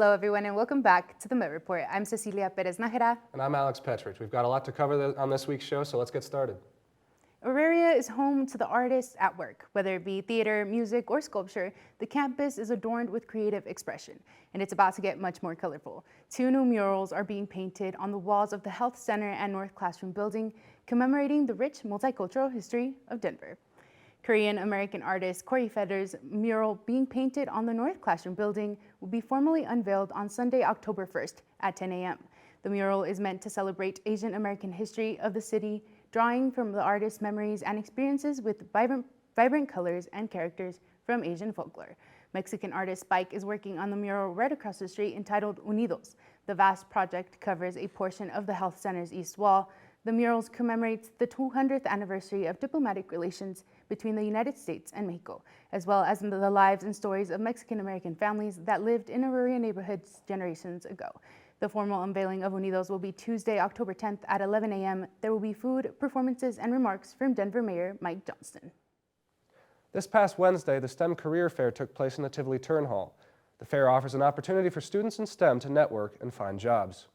Hello, everyone, and welcome back to the MetReport. I'm Cecilia Perez-Najera. And I'm Alex Petrich. We've got a lot to cover on this week's show, so let's get started. Auraria is home to the artists at work. Whether it be theater, music, or sculpture, the campus is adorned with creative expression, and it's about to get much more colorful. 2 new murals are being painted on the walls of the Health Center and North Classroom building, commemorating the rich multicultural history of Denver. Korean-American artist Corey Feder's mural being painted on the North Classroom building will be formally unveiled on Sunday, October 1st at 10 a.m. The mural is meant to celebrate Asian American history of the city, drawing from the artist's memories and experiences with vibrant colors and characters from Asian folklore. Mexican artist Spike is working on the mural right across the street entitled Unidos. The vast project covers a portion of the Health Center's east wall. The murals commemorates the 200th anniversary of diplomatic relations between the United States and Mexico, as well as the lives and stories of Mexican-American families that lived in Auraria neighborhoods generations ago. The formal unveiling of Unidos will be Tuesday, October 10th at 11 a.m. There will be food, performances, and remarks from Denver Mayor Mike Johnston. This past Wednesday, the STEM Career Fair took place in the Tivoli Turn Hall. The fair offers an opportunity for students in STEM to network and find jobs.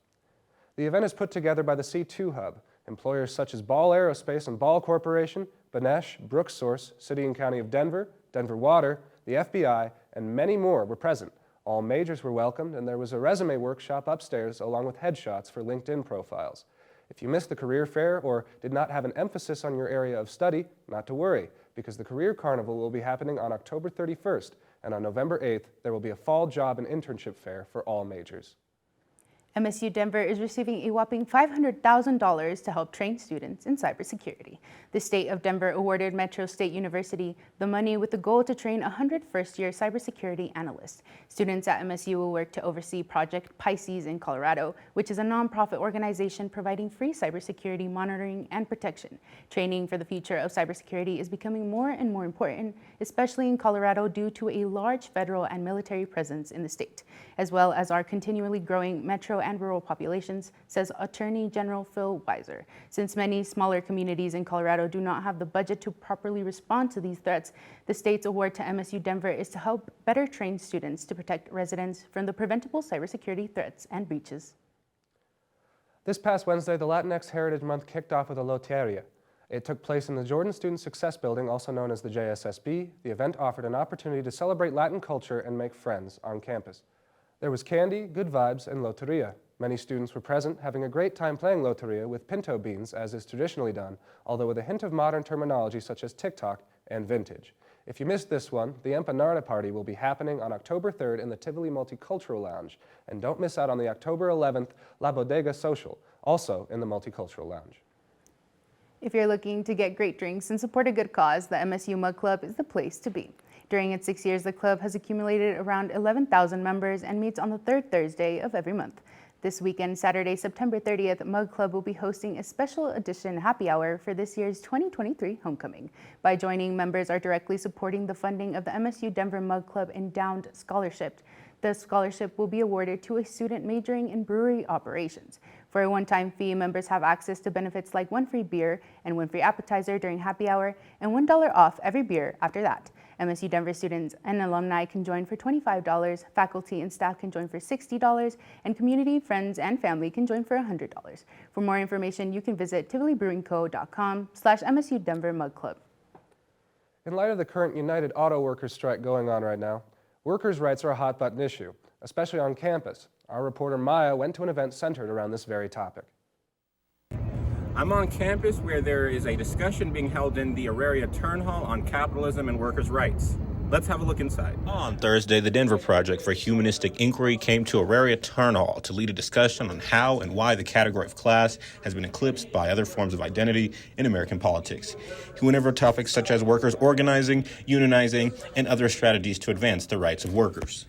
The event is put together by the C2 Hub. Employers such as Ball Aerospace and Ball Corporation, Benesh, Brooks Source, City and County of Denver, Denver Water, the FBI, and many more were present. All majors were welcomed, and there was a resume workshop upstairs along with headshots for LinkedIn profiles. If you missed the career fair or did not have an emphasis on your area of study, not to worry, because the Career Carnival will be happening on October 31st, and on November 8th, there will be a fall job and internship fair for all majors. MSU Denver is receiving a whopping $500,000 to help train students in cybersecurity. The state of Denver awarded Metro State University the money with the goal to train 100 first-year cybersecurity analysts. Students at MSU will work to oversee Project Pisces in Colorado, which is a nonprofit organization providing free cybersecurity monitoring and protection. Training for the future of cybersecurity is becoming more and more important, especially in Colorado due to a large federal and military presence in the state, as well as our continually growing metro and rural populations, says Attorney General Phil Weiser. Since many smaller communities in Colorado do not have the budget to properly respond to these threats, the state's award to MSU Denver is to help better train students to protect residents from the preventable cybersecurity threats and breaches. This past Wednesday, the Latinx Heritage Month kicked off with a Loteria. It took place in the Jordan Student Success Building, also known as the JSSB. The event offered an opportunity to celebrate Latin culture and make friends on campus. There was candy, good vibes, and loteria. Many students were present, having a great time playing loteria with pinto beans, as is traditionally done, although with a hint of modern terminology such as TikTok and vintage. If you missed this one, the Empanada Party will be happening on October 3rd in the Tivoli Multicultural Lounge. And don't miss out on the October 11th La Bodega Social, also in the Multicultural Lounge. If you're looking to get great drinks and support a good cause, the MSU Mug Club is the place to be. During its 6 years, the club has accumulated around 11,000 members and meets on the third Thursday of every month. This weekend, Saturday, September 30th, Mug Club will be hosting a special edition happy hour for this year's 2023 homecoming. By joining, members are directly supporting the funding of the MSU Denver Mug Club Endowed Scholarship. The scholarship will be awarded to a student majoring in brewery operations. For a one-time fee, members have access to benefits like 1 free beer and 1 free appetizer during happy hour and $1 off every beer after that. MSU Denver students and alumni can join for $25, faculty and staff can join for $60, and community, friends, and family can join for $100. For more information, you can visit tivolibrewingco.com/MSU Denver Mug Club. In light of the current United Auto Workers strike going on right now, workers' rights are a hot-button issue, especially on campus. Our reporter Miah went to an event centered around this very topic. I'm on campus where there is a discussion being held in the Auraria Turn Hall on capitalism and workers' rights. Let's have a look inside. On Thursday, the Denver Project for Humanistic Inquiry came to Auraria Turn Hall to lead a discussion on how and why the category of class has been eclipsed by other forms of identity in American politics. He went over topics such as workers organizing, unionizing, and other strategies to advance the rights of workers.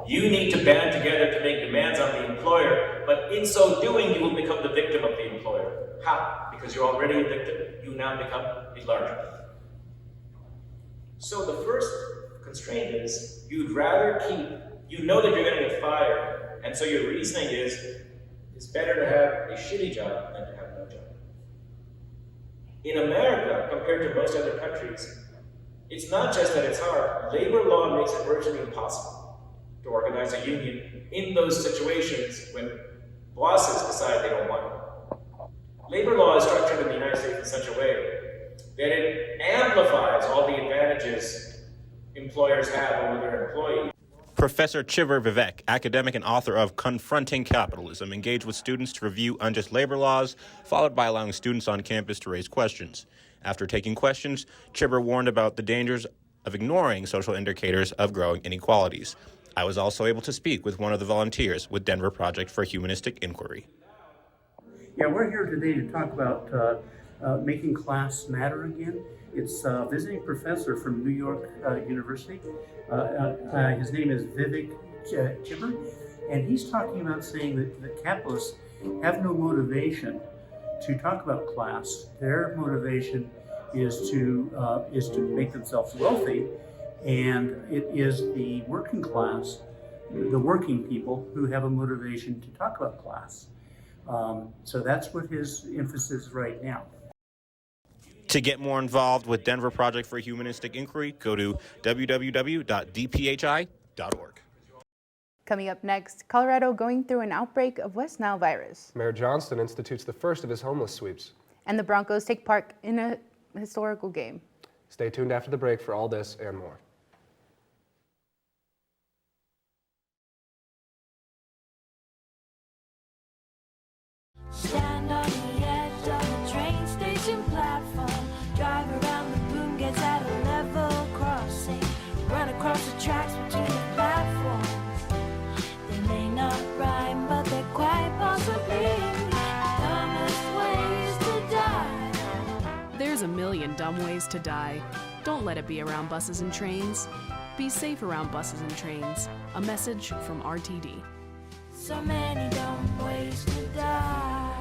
You need to band together to make demands on the employer, but in so doing, you will become the victim of the employer. How? Because you're already a victim, you now become a larger. So the first constraint is, you know that you're gonna get fired, and so your reasoning is, it's better to have a shitty job than to have no job. In America, compared to most other countries, it's not just that it's hard, labor law makes it virtually impossible to to organize a union in those situations when bosses decide they don't want it. Labor law is structured in the United States in such a way that it amplifies all the advantages employers have over their employees. Professor Chiver Vivek, academic and author of Confronting Capitalism, engaged with students to review unjust labor laws, followed by allowing students on campus to raise questions. After taking questions, Chiver warned about the dangers of ignoring social indicators of growing inequalities. I was also able to speak with one of the volunteers with Denver Project for Humanistic Inquiry. Yeah, we're here today to talk about making class matter again. It's a visiting professor from New York University. His name is Vivek Chiver, and he's talking about saying that the capitalists have no motivation to talk about class. Their motivation is to make themselves wealthy, and it is the working class, the working people, who have a motivation to talk about class. So that's what his emphasis is right now. To get more involved with Denver Project for Humanistic Inquiry, go to www.dphi.org. Coming up next, Colorado going through an outbreak of West Nile virus. Mayor Johnston institutes the first of his homeless sweeps. And the Broncos take part in a historical game. Stay tuned after the break for all this and more. Stand on the edge of the train station platform. Drive around the boom, gets at a level crossing. Run across the tracks between the platforms. They may not rhyme, but they're quite possibly the dumbest ways to die. There's a million dumb ways to die. Don't let it be around buses and trains. Be safe around buses and trains. A message from RTD. So many dumb ways to die.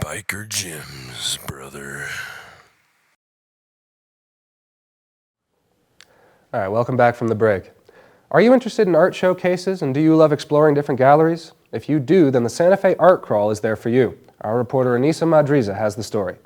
Biker Jim's brother. All right, welcome back from the break. Are you interested in art showcases, and do you love exploring different galleries? If you do, then the Santa Fe Art Crawl is there for you. Our reporter Anissa Mohdreza has the story.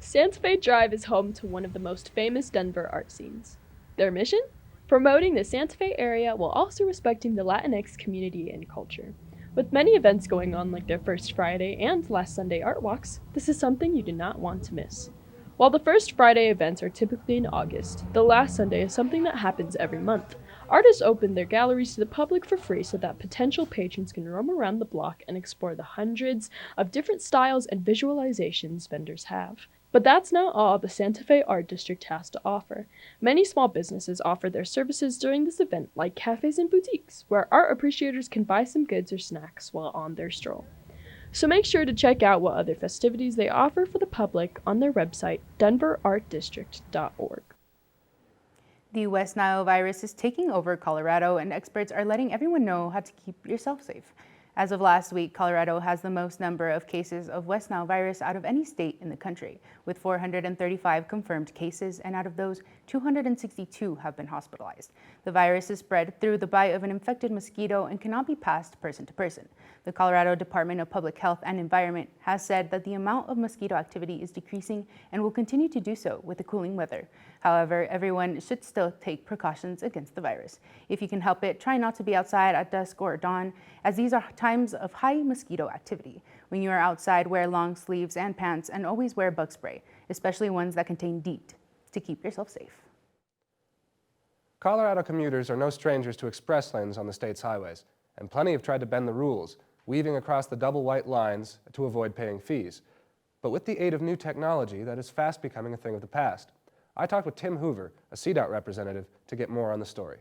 Santa Fe Drive is home to one of the most famous Denver art scenes. Their mission? Promoting the Santa Fe area while also respecting the Latinx community and culture. With many events going on like their First Friday and Last Sunday art walks, this is something you do not want to miss. While the First Friday events are typically in August, the Last Sunday is something that happens every month. Artists open their galleries to the public for free so that potential patrons can roam around the block and explore the hundreds of different styles and visualizations vendors have. But that's not all the Santa Fe Art District has to offer. Many small businesses offer their services during this event, like cafes and boutiques, where art appreciators can buy some goods or snacks while on their stroll. So make sure to check out what other festivities they offer for the public on their website, denverartdistrict.org. The West Nile virus is taking over Colorado, and experts are letting everyone know how to keep yourself safe. As of last week, Colorado has the most number of cases of West Nile virus out of any state in the country, with 435 confirmed cases, and out of those, 262 have been hospitalized. The virus is spread through the bite of an infected mosquito and cannot be passed person to person. The Colorado Department of Public Health and Environment has said that the amount of mosquito activity is decreasing and will continue to do so with the cooling weather. However, everyone should still take precautions against the virus. If you can help it, try not to be outside at dusk or dawn, as these are times of high mosquito activity. When you are outside, wear long sleeves and pants, and always wear bug spray, especially ones that contain DEET, to keep yourself safe. Colorado commuters are no strangers to express lanes on the state's highways, and plenty have tried to bend the rules, weaving across the double white lines to avoid paying fees. But with the aid of new technology, that is fast becoming a thing of the past. I talked with Tim Hoover, a CDOT representative, to get more on the story.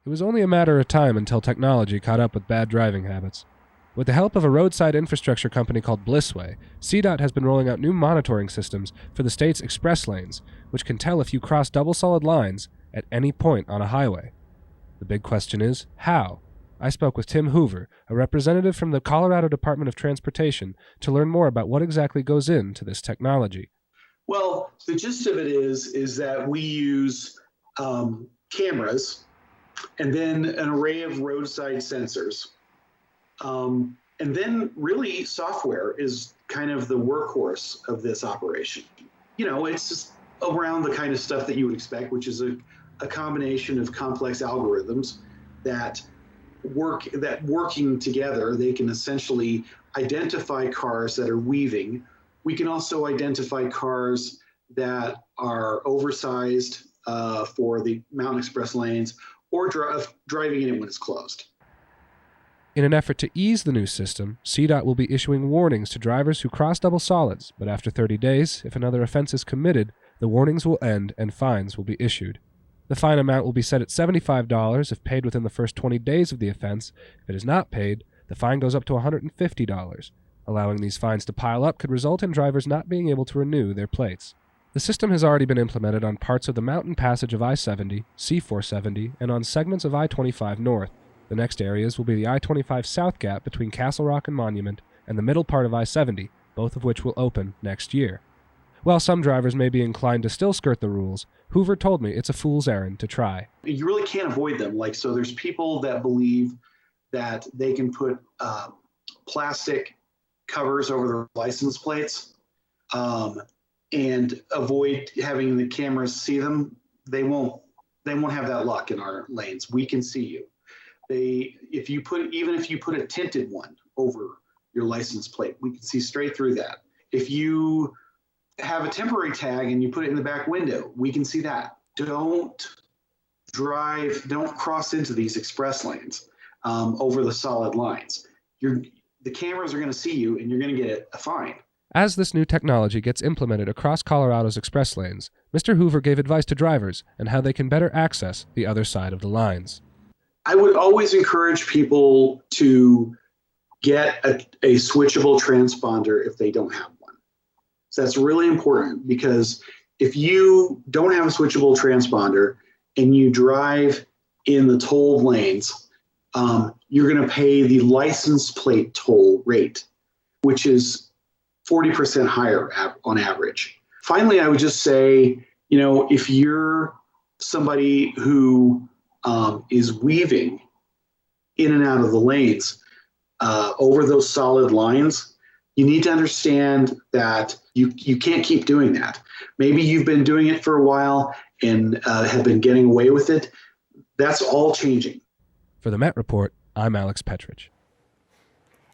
It was only a matter of time until technology caught up with bad driving habits. With the help of a roadside infrastructure company called Blissway, CDOT has been rolling out new monitoring systems for the state's express lanes, which can tell if you cross double solid lines at any point on a highway. The big question is, how? I spoke with Tim Hoover, a representative from the Colorado Department of Transportation, to learn more about what exactly goes into this technology. Well, the gist of it is that we use cameras and then an array of roadside sensors. And then really software is kind of the workhorse of this operation. You know, it's just around the kind of stuff that you would expect, which is a combination of complex algorithms that working together, they can essentially identify cars that are weaving. We can also identify cars that are oversized for the Mountain Express lanes or driving in it when it's closed. In an effort to ease the new system, CDOT will be issuing warnings to drivers who cross double solids, but after 30 days, if another offense is committed, the warnings will end and fines will be issued. The fine amount will be set at $75 if paid within the first 20 days of the offense. If it is not paid, the fine goes up to $150. Allowing these fines to pile up could result in drivers not being able to renew their plates. The system has already been implemented on parts of the mountain passage of I-70, C-470, and on segments of I-25 North. The next areas will be the I-25 South Gap between Castle Rock and Monument, and the middle part of I-70, both of which will open next year. While some drivers may be inclined to still skirt the rules, Hoover told me it's a fool's errand to try. You really can't avoid them. So there's people that believe that they can put plastic covers over their license plates and avoid having the cameras see them. They won't have that luck in our lanes. We can see you. Even if you put a tinted one over your license plate, we can see straight through that. If you have a temporary tag and you put it in the back window, we can see that. Don't cross into these express lanes over the solid lines. The cameras are going to see you and you're going to get a fine. As this new technology gets implemented across Colorado's express lanes, Mr. Hoover gave advice to drivers on how they can better access the other side of the lines. I would always encourage people to get a switchable transponder if they don't have one. So that's really important, because if you don't have a switchable transponder and you drive in the tolled lanes, you're going to pay the license plate toll rate, which is 40% higher on average. Finally, I would just say, if you're somebody who is weaving in and out of the lanes over those solid lines, you need to understand that you can't keep doing that. Maybe you've been doing it for a while and have been getting away with it. That's all changing. For the MetReport, I'm Alex Petrich.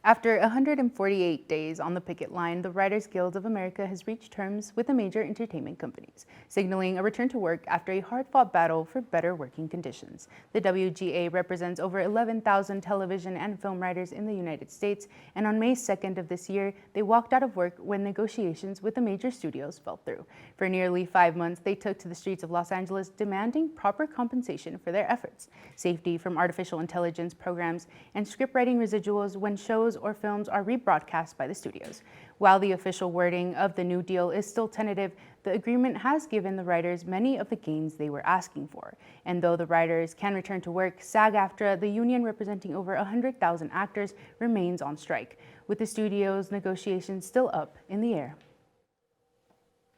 After 148 days on the picket line, the Writers Guild of America has reached terms with the major entertainment companies, signaling a return to work after a hard-fought battle for better working conditions. The WGA represents over 11,000 television and film writers in the United States, and on May 2nd of this year, they walked out of work when negotiations with the major studios fell through. For nearly 5 months, they took to the streets of Los Angeles demanding proper compensation for their efforts, safety from artificial intelligence programs, and scriptwriting residuals when shows or films are rebroadcast by the studios. While the official wording of the new deal is still tentative, the agreement has given the writers many of the gains they were asking for. And though the writers can return to work, SAG-AFTRA, the union representing over 100,000 actors, remains on strike, with the studios' negotiations still up in the air.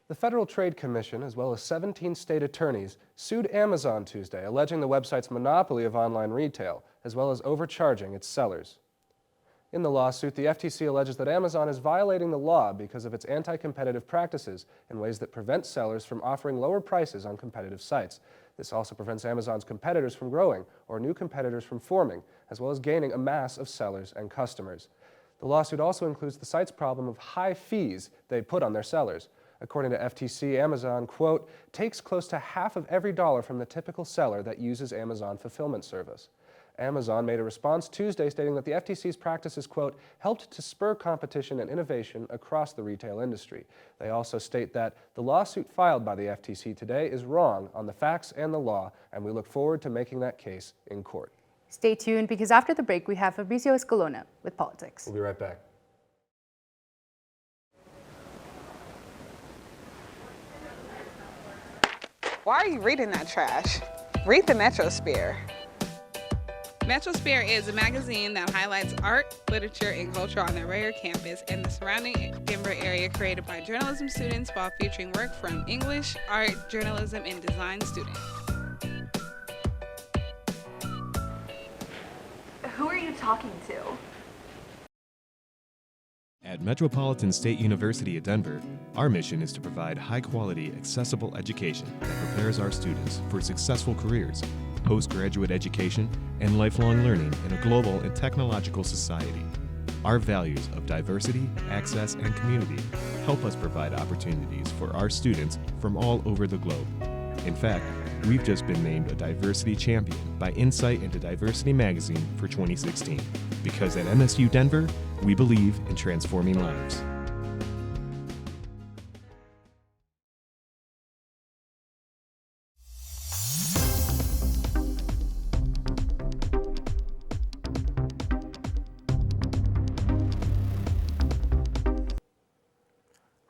The Federal Trade Commission, as well as 17 state attorneys, sued Amazon Tuesday, alleging the website's monopoly of online retail, as well as overcharging its sellers. In the lawsuit, the FTC alleges that Amazon is violating the law because of its anti-competitive practices in ways that prevent sellers from offering lower prices on competitive sites. This also prevents Amazon's competitors from growing or new competitors from forming, as well as gaining a mass of sellers and customers. The lawsuit also includes the site's problem of high fees they put on their sellers. According to FTC, Amazon, quote, takes close to half of every dollar from the typical seller that uses Amazon fulfillment service. Amazon made a response Tuesday stating that the FTC's practices, quote, helped to spur competition and innovation across the retail industry. They also state that the lawsuit filed by the FTC today is wrong on the facts and the law, and we look forward to making that case in court. Stay tuned, because after the break, we have Fabrizio Escalona with politics. We'll be right back. Why are you reading that trash? Read the Metrosphere. Metrosphere is a magazine that highlights art, literature, and culture on the Area campus and the surrounding Denver area, created by journalism students while featuring work from English, art, journalism, and design students. Who are you talking to? At Metropolitan State University of Denver, our mission is to provide high-quality, accessible education that prepares our students for successful careers, postgraduate education, and lifelong learning in a global and technological society. Our values of diversity, access, and community help us provide opportunities for our students from all over the globe. In fact, we've just been named a diversity champion by Insight into Diversity magazine for 2016. Because at MSU Denver, we believe in transforming lives.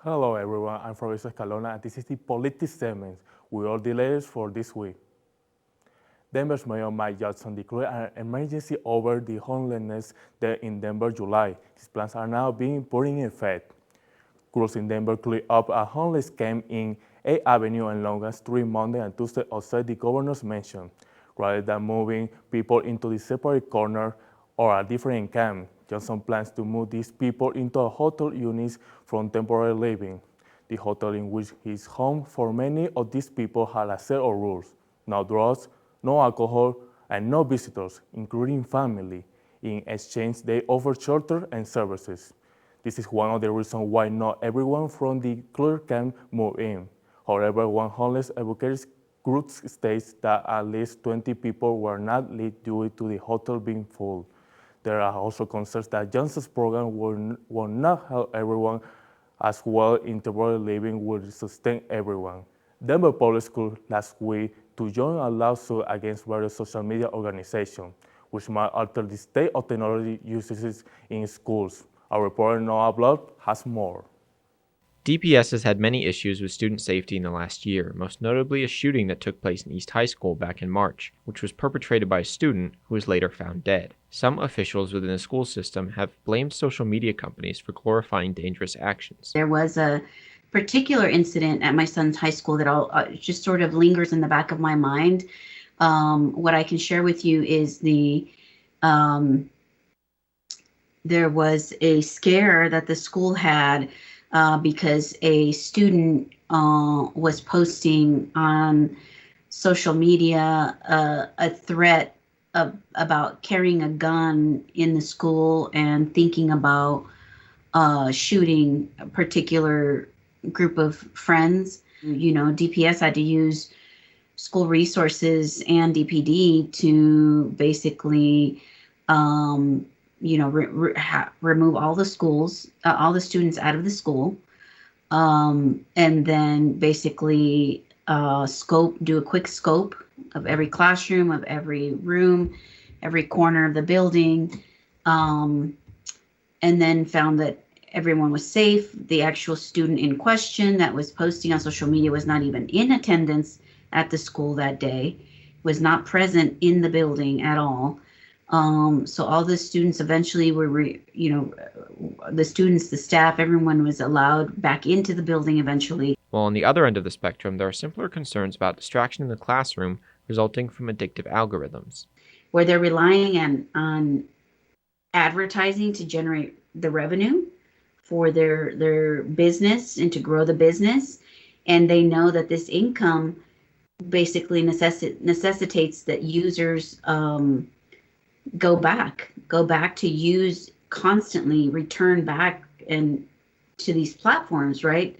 Hello everyone, I'm Fabrizio Escalona, and this is the Politics segment with all the latest for this week. Denver's Mayor Mike Johnson declared an emergency over the homelessness there in Denver July. These plans are now being put in effect. Crews in Denver cleared up a homeless camp in 8th Avenue and Logan Street Monday and Tuesday outside the governor's mansion. Rather than moving people into the separate corner or a different camp, Johnson plans to move these people into a hotel units from temporary living. The hotel in which is home for many of these people had a set of rules: no drugs, no alcohol, and no visitors, including family. In exchange, they offer shelter and services. This is one of the reasons why not everyone from the clear camp moved in. However, one homeless advocate group states that at least 20 people were not let due to the hotel being full. There are also concerns that Johnson's program will not help everyone, as well in temporary living will sustain everyone. Denver Public Schools last week to join a lawsuit against various social media organizations, which might alter the state of technology uses in schools. Our reporter Noah Blood has more. DPS has had many issues with student safety in the last year, most notably a shooting that took place in East High School back in March, which was perpetrated by a student who was later found dead. Some officials within the school system have blamed social media companies for glorifying dangerous actions. There was a particular incident at my son's high school that just sort of lingers in the back of my mind. What I can share with you is there was a scare that the school had because a student was posting on social media a threat about carrying a gun in the school and thinking about shooting a particular group of friends. You know, DPS had to use school resources and DPD to basically remove all the students out of the school, and then basically do a quick scope of every classroom, of every room, every corner of the building, and then found that everyone was safe. The actual student in question that was posting on social media was not even in attendance at the school that day, was not present in the building at all. So all the students eventually were, the students, the staff, everyone was allowed back into the building eventually. While on the other end of the spectrum, there are simpler concerns about distraction in the classroom resulting from addictive algorithms. Where they're relying on advertising to generate the revenue for their business and to grow the business. And they know that this income basically necessitates that users go back to use constantly, return back and to these platforms, right?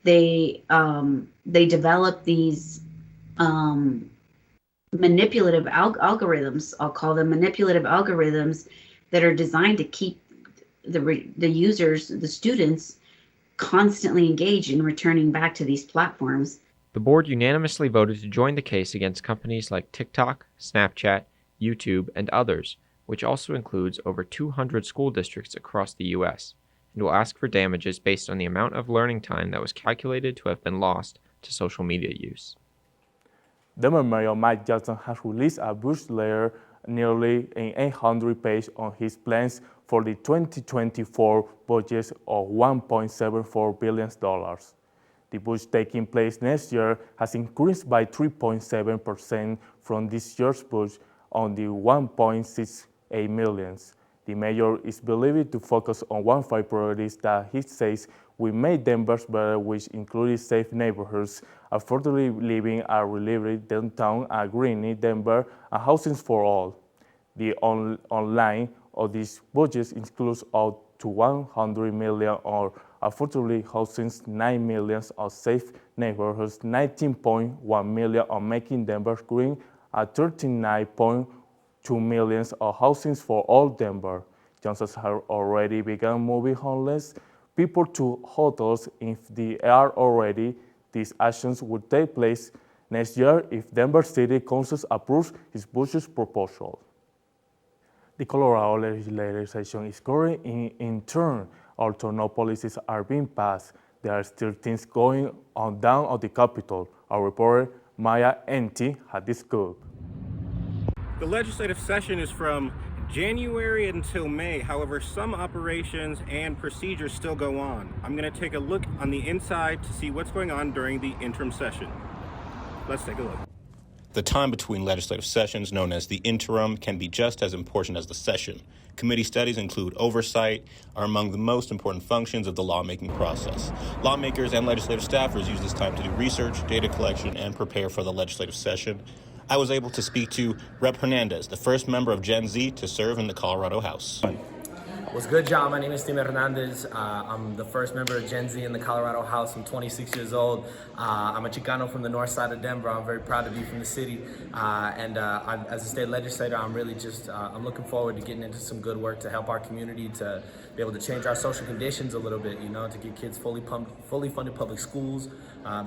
They develop these manipulative algorithms. I'll call them manipulative algorithms that are designed to keep the users, the students, constantly engaged in returning back to these platforms. The board unanimously voted to join the case against companies like TikTok, Snapchat, YouTube, and others, which also includes over 200 school districts across the U.S., and will ask for damages based on the amount of learning time that was calculated to have been lost to social media use. Denver Mayor Mike Johnson has released a Bush letter nearly an 800 page on his plans for the 2024 budget of $1.74 billion. The budget taking place next year has increased by 3.7% from this year's budget on the 1.68 million. The mayor is believed to focus on 5 priorities that he says will make Denver better, which included safe neighborhoods, affordable living, a reliable downtown, a green Denver, and housing for all. The online of these budgets includes up to $100 million on affordable housing, $9 million on safe neighborhoods, $19.1 million on making Denver green, and $39.2 million on housing for all Denver. Johnson has already begun moving homeless people to hotels. If they are already, these actions will take place next year if Denver City Council approves his budget proposal. The Colorado legislative session is currently in turn. Although no policies are being passed, there are still things going on down at the Capitol. Our reporter, Miah had this scoop. The legislative session is from January until May. However, some operations and procedures still go on. I'm going to take a look on the inside to see what's going on during the interim session. Let's take a look. The time between legislative sessions, known as the interim, can be just as important as the session. Committee studies include oversight, are among the most important functions of the lawmaking process. Lawmakers and legislative staffers use this time to do research, data collection, and prepare for the legislative session. I was able to speak to Rep. Hernandez, the first member of Gen Z to serve in the Colorado House. What's good, John? My name is Steven Hernandez. I'm the first member of Gen Z in the Colorado House. I'm 26 years old. I'm a Chicano from the north side of Denver. I'm very proud to be from the city. As a state legislator, I'm really I'm looking forward to getting into some good work to help our community to be able to change our social conditions a little bit, to get kids fully funded public schools,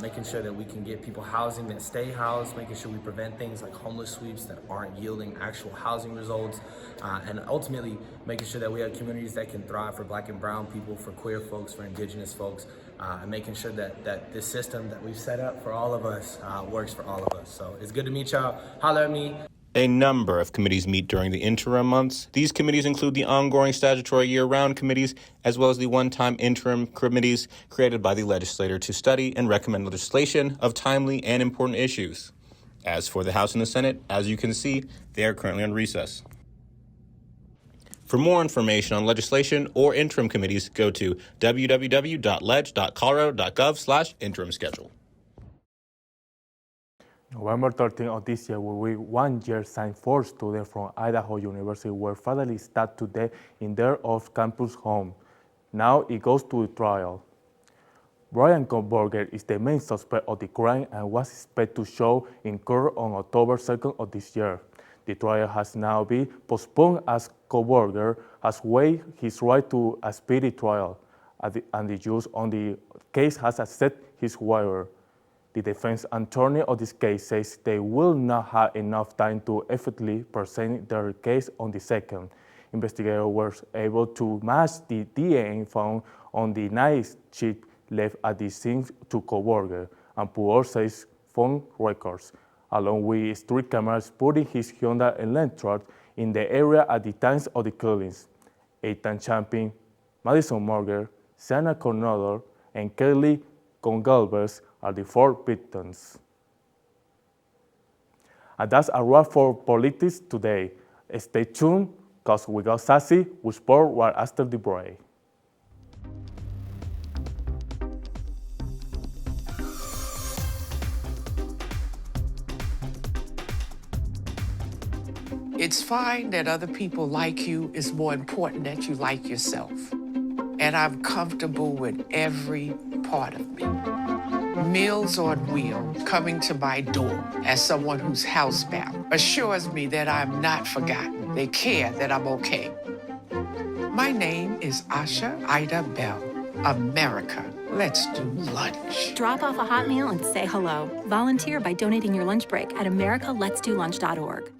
making sure that we can get people housing that stay housed, making sure we prevent things like homeless sweeps that aren't yielding actual housing results, and ultimately making sure that we have communities that can thrive for Black and brown people, for queer folks, for indigenous folks, and making sure that this system that we've set up for all of us works for all of us. So it's good to meet y'all. Holler at me. A number of committees meet during the interim months. These committees include the ongoing statutory year-round committees, as well as the one-time interim committees created by the legislator to study and recommend legislation of timely and important issues. As for the House and the Senate, as you can see, they are currently on recess. For more information on legislation or interim committees, go to www.leg.colorado.gov/interim schedule. November 13th of this year will be 1 year since 4 students from Idaho University were fatally stabbed to death in their off-campus home. Now it goes to trial. Brian Kohlberger is the main suspect of the crime and was expected to show in court on October 2nd of this year. The trial has now been postponed as Kohlberger has waived his right to a speedy trial, and the judge on the case has accepted his waiver. The defense attorney of this case says they will not have enough time to effectively present their case on the second. Investigators were able to match the DNA found on the night sheet left at the scene to Kohlberger and Puer says phone records, along with street cameras putting his Hyundai Elantra in the area at the time of the killings. Ethan Champion, Madison Morgan, Sienna Coronado, and Kelly Gongalves are the 4 victims. And that's a wrap for politics today. Stay tuned, because we got Sassy with sport right after the break. It's fine that other people like you. It's more important that you like yourself. And I'm comfortable with every part of me. Meals on Wheels coming to my door as someone who's housebound assures me that I'm not forgotten. They care that I'm okay. My name is Asha Ida Bell. America, let's do lunch. Drop off a hot meal and say hello. Volunteer by donating your lunch break at americaletsdolunch.org.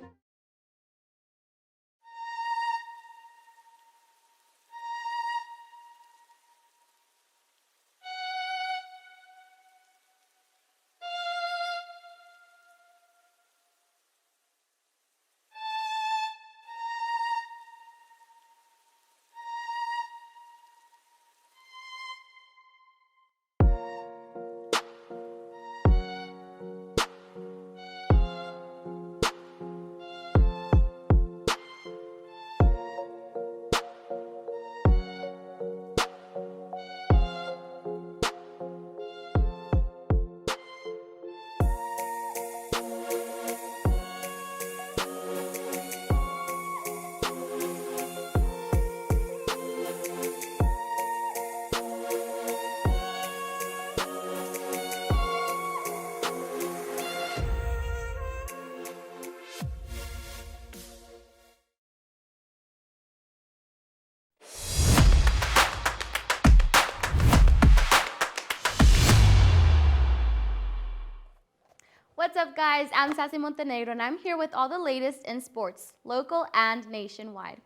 up, guys? I'm Sassy Montenegro, and I'm here with all the latest in sports, local and nationwide.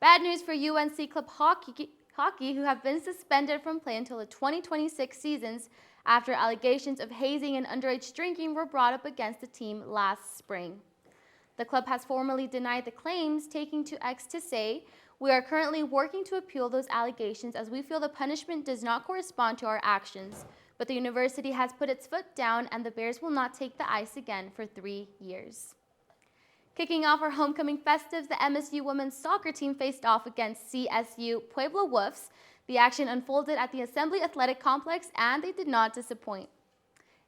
Bad news for UNC Club Hockey, who have been suspended from play until the 2026 seasons after allegations of hazing and underage drinking were brought up against the team last spring. The club has formally denied the claims, taking to X to say, "We are currently working to appeal those allegations as we feel the punishment does not correspond to our actions. But the university has put its foot down and the Bears will not take the ice again for 3 years." Kicking off our homecoming festives, the MSU women's soccer team faced off against CSU Pueblo Wolves. The action unfolded at the Assembly Athletic Complex and they did not disappoint.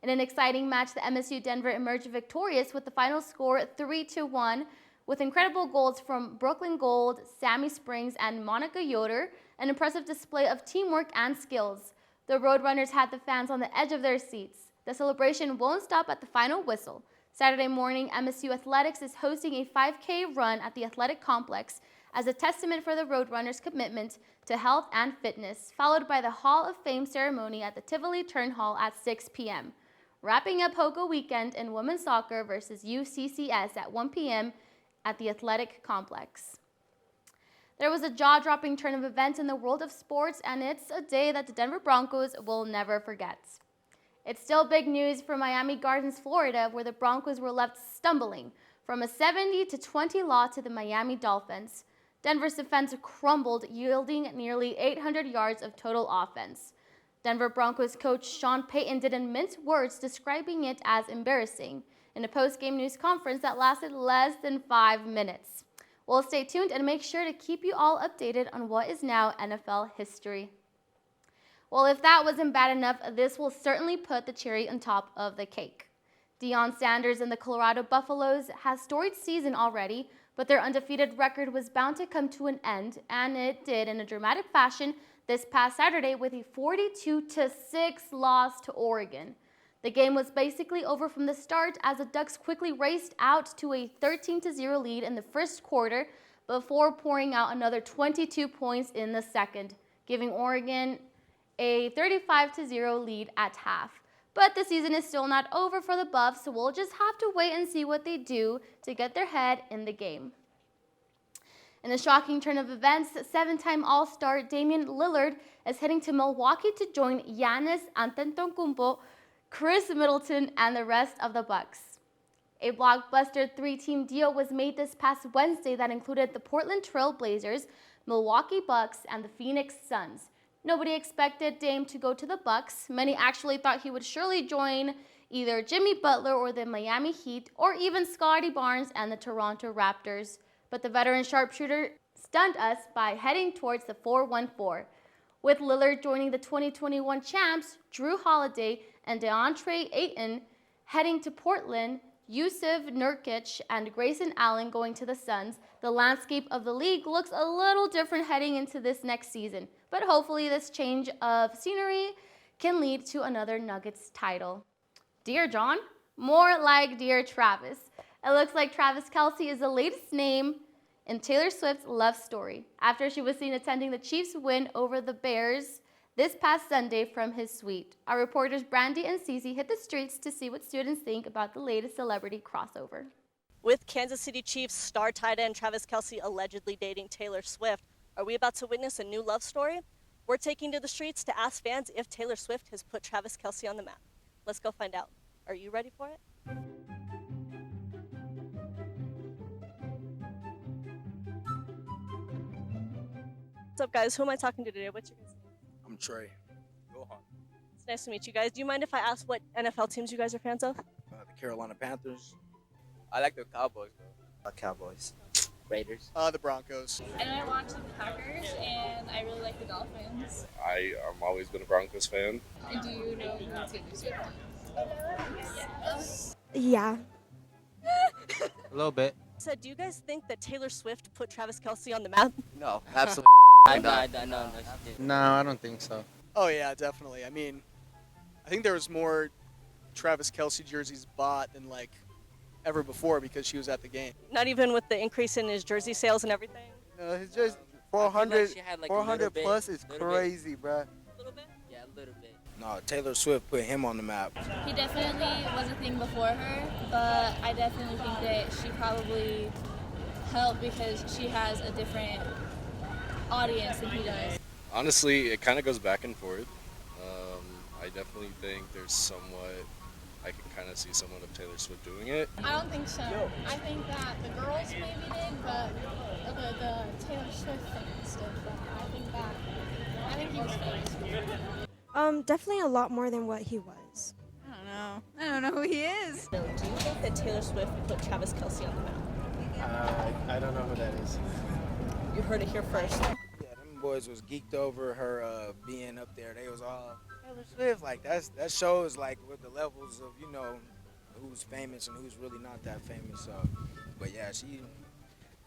In an exciting match, the MSU Denver emerged victorious with the final score 3-1 with incredible goals from Brooklyn Gold, Sammy Springs, and Monica Yoder, an impressive display of teamwork and skills. The Roadrunners had the fans on the edge of their seats. The celebration won't stop at the final whistle. Saturday morning, MSU Athletics is hosting a 5K run at the athletic complex as a testament for the Roadrunners' commitment to health and fitness, followed by the Hall of Fame ceremony at the Tivoli Turn Hall at 6 p.m. Wrapping up Hoka weekend in women's soccer versus UCCS at 1 p.m. at the athletic complex. There was a jaw-dropping turn of events in the world of sports, and it's a day that the Denver Broncos will never forget. It's still big news for Miami Gardens, Florida, where the Broncos were left stumbling from a 70-20 loss to the Miami Dolphins. Denver's defense crumbled, yielding nearly 800 yards of total offense. Denver Broncos coach Sean Payton didn't mince words, describing it as embarrassing in a post-game news conference that lasted less than 5 minutes. Well, stay tuned and make sure to keep you all updated on what is now NFL history. Well, if that wasn't bad enough, this will certainly put the cherry on top of the cake. Deion Sanders and the Colorado Buffaloes has storied season already, but their undefeated record was bound to come to an end, and it did in a dramatic fashion this past Saturday with a 42-6 loss to Oregon. The game was basically over from the start as the Ducks quickly raced out to a 13-0 lead in the first quarter before pouring out another 22 points in the second, giving Oregon a 35-0 lead at half. But the season is still not over for the Buffs, so we'll just have to wait and see what they do to get their head in the game. In a shocking turn of events, 7-time All-Star Damian Lillard is heading to Milwaukee to join Giannis Antetokounmpo, Chris Middleton, and the rest of the Bucks. A blockbuster 3-team deal was made this past Wednesday that included the Portland Trail Blazers, Milwaukee Bucks, and the Phoenix Suns. Nobody expected Dame to go to the Bucks. Many actually thought he would surely join either Jimmy Butler or the Miami Heat, or even Scottie Barnes and the Toronto Raptors. But the veteran sharpshooter stunned us by heading towards the 4-1-4. With Lillard joining the 2021 champs, Drew Holiday and DeAndre Ayton heading to Portland, Yusuf Nurkic and Grayson Allen going to the Suns, the landscape of the league looks a little different heading into this next season. But hopefully this change of scenery can lead to another Nuggets title. Dear John? More like Dear Travis. It looks like Travis Kelce is the latest name in Taylor Swift's love story after she was seen attending the Chiefs' win over the Bears this past Sunday from his suite. Our reporters Brandi and Cecilia hit the streets to see what students think about the latest celebrity crossover. With Kansas City Chiefs star tight end Travis Kelce allegedly dating Taylor Swift, are we about to witness a new love story? We're taking to the streets to ask fans if Taylor Swift has put Travis Kelce on the map. Let's go find out. Are you ready for it? What's up, guys? Who am I talking to today? What's your guys' name? I'm Trey. Go on. It's nice to meet you guys. Do you mind if I ask what NFL teams you guys are fans of? The Carolina Panthers. I like the Cowboys, bro. Cowboys. Raiders. The Broncos. And I watch the Packers, and I really like the Dolphins. I'm always been a Broncos fan. And do you know who Taylor Swift is? Yeah. A little bit. So do you guys think that Taylor Swift put Travis Kelce on the map? No, absolutely. No, I don't think so. Oh, yeah, definitely. I mean, I think there was more Travis Kelce jerseys bought than, like, ever before because she was at the game. Not even with the increase in his jersey sales and everything? No, his jersey, 400, like 400 plus is crazy, bro. A little bit? Yeah, a little bit. No, Taylor Swift put him on the map. He definitely was a thing before her, but I definitely think that she probably helped because she has a different audience than he does. Honestly, it kind of goes back and forth. I definitely think I can kind of see somewhat of Taylor Swift doing it. I don't think so. I think that the girls maybe did, but the Taylor Swift fans did. But I think he was famous. Definitely a lot more than what he was. I don't know who he is. Do you think that Taylor Swift put Travis Kelce on the map? I don't know who that is. You heard it here first. Yeah, them boys was geeked over her being up there. They was all Taylor Swift. Like that shows like with the levels of who's famous and who's really not that famous. So, but yeah,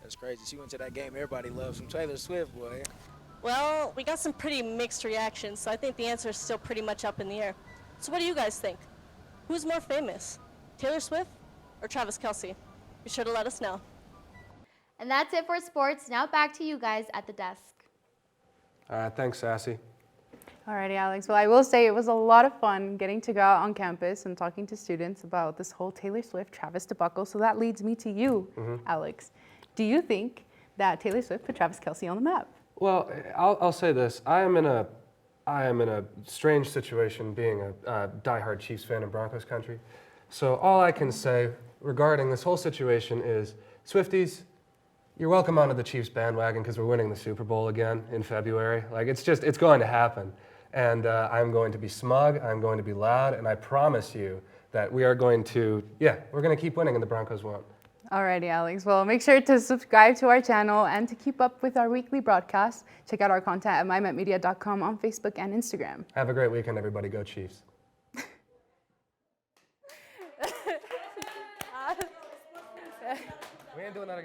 that's crazy. She went to that game. Everybody loves some Taylor Swift, boy. Well, we got some pretty mixed reactions, so I think the answer is still pretty much up in the air. So what do you guys think? Who's more famous, Taylor Swift or Travis Kelce? Be sure to let us know. And that's it for sports. Now back to you guys at the desk. All right, thanks, Sassy. Alrighty, Alex. Well, I will say it was a lot of fun getting to go out on campus and talking to students about this whole Taylor Swift-Travis debacle. So that leads me to you, Alex. Do you think that Taylor Swift put Travis Kelce on the map? Well, I'll say this. I am in a strange situation being a diehard Chiefs fan in Broncos country. So all I can say regarding this whole situation is, Swifties, you're welcome onto the Chiefs bandwagon because we're winning the Super Bowl again in February. Like, it's going to happen. And I'm going to be smug, I'm going to be loud, and I promise you that we're going to keep winning and the Broncos won't. Alrighty, Alex. Well, make sure to subscribe to our channel and to keep up with our weekly broadcasts. Check out our content at mymetmedia.com on Facebook and Instagram. Have a great weekend, everybody. Go Chiefs. We ain't doing that again.